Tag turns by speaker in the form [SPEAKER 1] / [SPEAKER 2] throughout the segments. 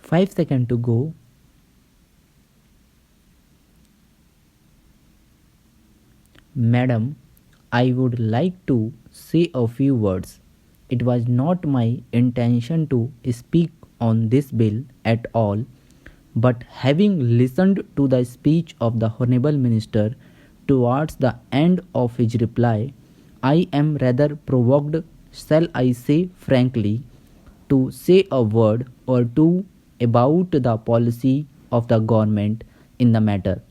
[SPEAKER 1] 5 seconds to go. Madam, I would like to say a few words. It was not my intention to speak on this bill at all, but having listened to the speech of the Honourable Minister towards the end of his reply, I am rather provoked, shall I say frankly, to say a word or two about the policy of the government in the matter.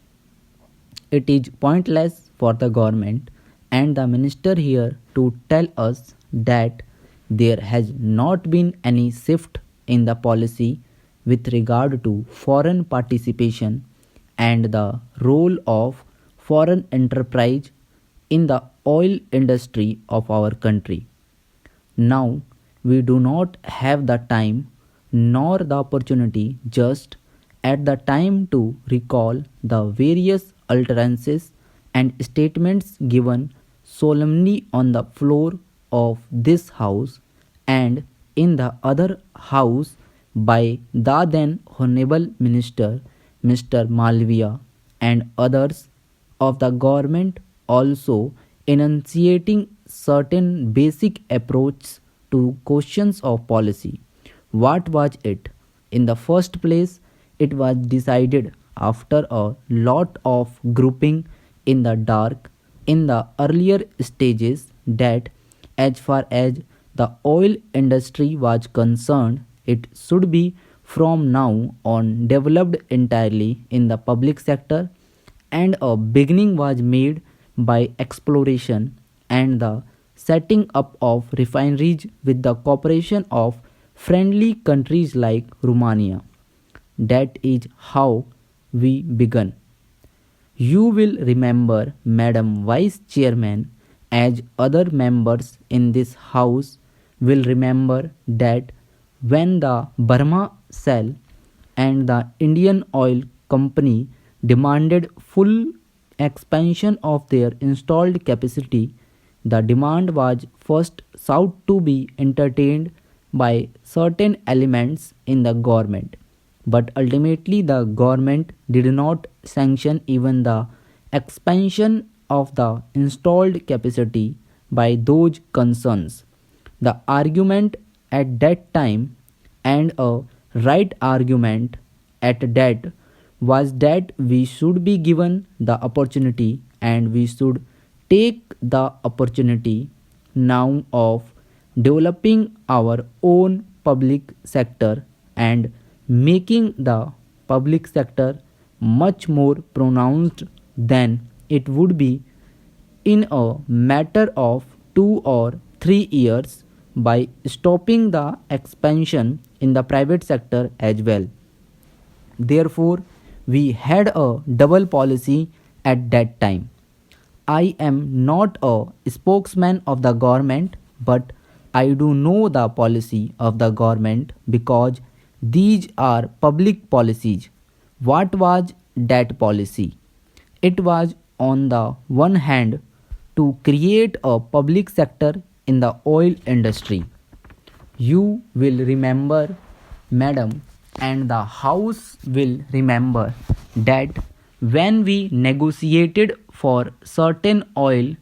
[SPEAKER 1] It is pointless for the government and the minister here to tell us that there has not been any shift in the policy with regard to foreign participation and the role of foreign enterprise in the oil industry of our country. Now, we do not have the time nor the opportunity just at the time to recall the various utterances and statements given solemnly on the floor of this house and in the other house by the then Honorable Minister Mr. Malviya and others of the government, also enunciating certain basic approaches to questions of policy. What was it? In the first place, it was decided after a lot of groping in the dark in the earlier stages that as far as the oil industry was concerned, it should be from now on developed entirely in the public sector, and a beginning was made by exploration and the setting up of refineries with the cooperation of friendly countries like Romania. That is how we began. You will remember, Madam Vice Chairman, as other members in this House will remember, that when the Burma Cell and the Indian Oil Company demanded full expansion of their installed capacity, the demand was first sought to be entertained by certain elements in the government, but ultimately the government did not sanction even the expansion of the installed capacity by those concerns. The argument at that time, and a right argument at that, was that we should be given the opportunity and we should take the opportunity now of developing our own public sector and making the public sector much more pronounced than it would be in a matter of 2 or 3 years by stopping the expansion in the private sector as well. Therefore, we had a double policy at that time. I am not a spokesman of the government, but I do know the policy of the government because these are public policies. What was that policy? It was, on the one hand, to create a public sector in the oil industry. You will remember, Madam, and the House will remember, that when we negotiated for certain oil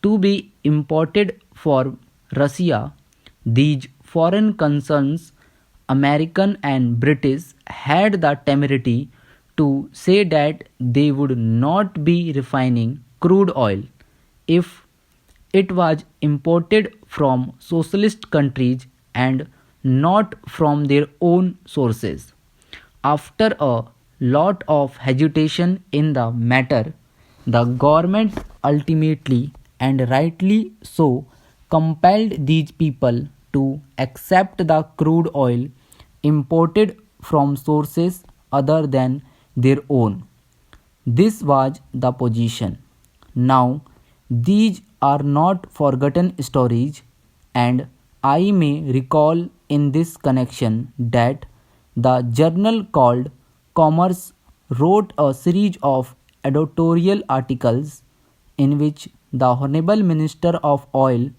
[SPEAKER 1] to be imported for Russia, these foreign concerns, American and British, had the temerity to say that they would not be refining crude oil if it was imported from socialist countries and not from their own sources. After a lot of hesitation in the matter, the government ultimately, and rightly so, compelled these people to accept the crude oil imported from sources other than their own. This was the position. Now, these are not forgotten stories, and I may recall in this connection that the journal called Commerce wrote a series of editorial articles in which the Honorable Minister of Oil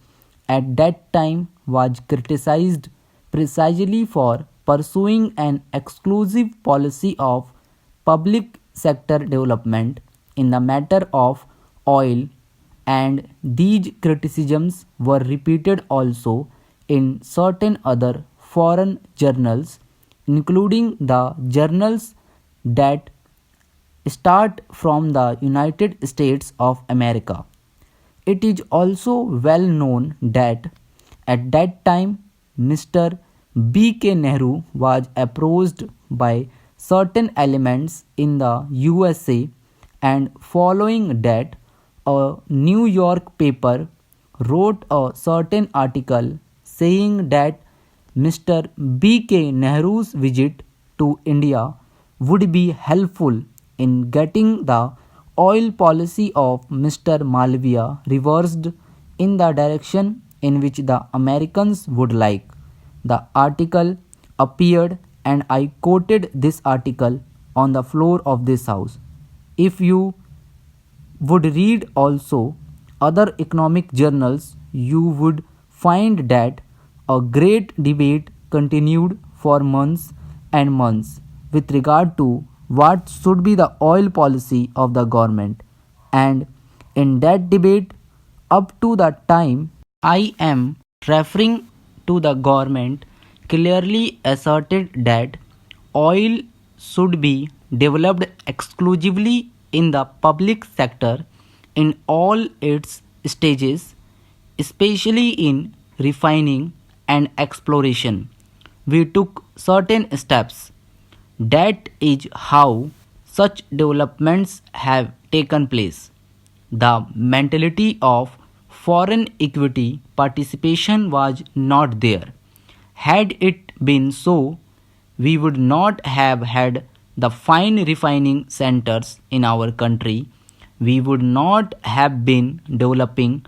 [SPEAKER 1] at that time was criticized precisely for pursuing an exclusive policy of public sector development in the matter of oil, and these criticisms were repeated also in certain other foreign journals, including the journals that start from the United States of America. It is also well known that at that time Mr. B.K. Nehru was approached by certain elements in the USA, and following that, a New York paper wrote a certain article saying that Mr. B.K. Nehru's visit to India would be helpful in getting the oil policy of Mr. Malviya reversed in the direction in which the Americans would like. The article appeared, and I quoted this article on the floor of this house. If you would read also other economic journals, you would find that a great debate continued for months and months with regard to what should be the oil policy of the government. And in that debate, up to the time I am referring to, the government clearly asserted that oil should be developed exclusively in the public sector in all its stages, especially in refining and exploration. We took certain steps. That is how such developments have taken place. The mentality of foreign equity participation was not there. Had it been so, we would not have had the fine refining centers in our country. We would not have been developing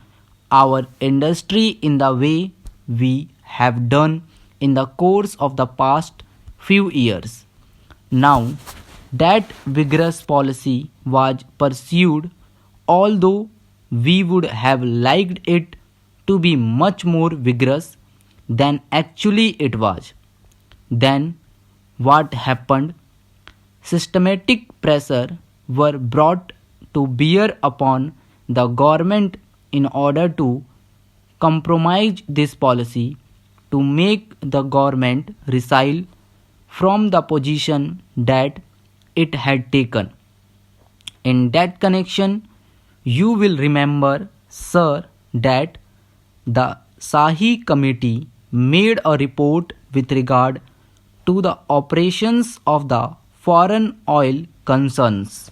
[SPEAKER 1] our industry in the way we have done in the course of the past few years. Now, that vigorous policy was pursued, although we would have liked it to be much more vigorous than actually it was. Then, what happened? Systematic pressure were brought to bear upon the government in order to compromise this policy, to make the government recoil from the position that it had taken. In that connection, you will remember, sir, that the Shahi Committee made a report with regard to the operations of the foreign oil concerns.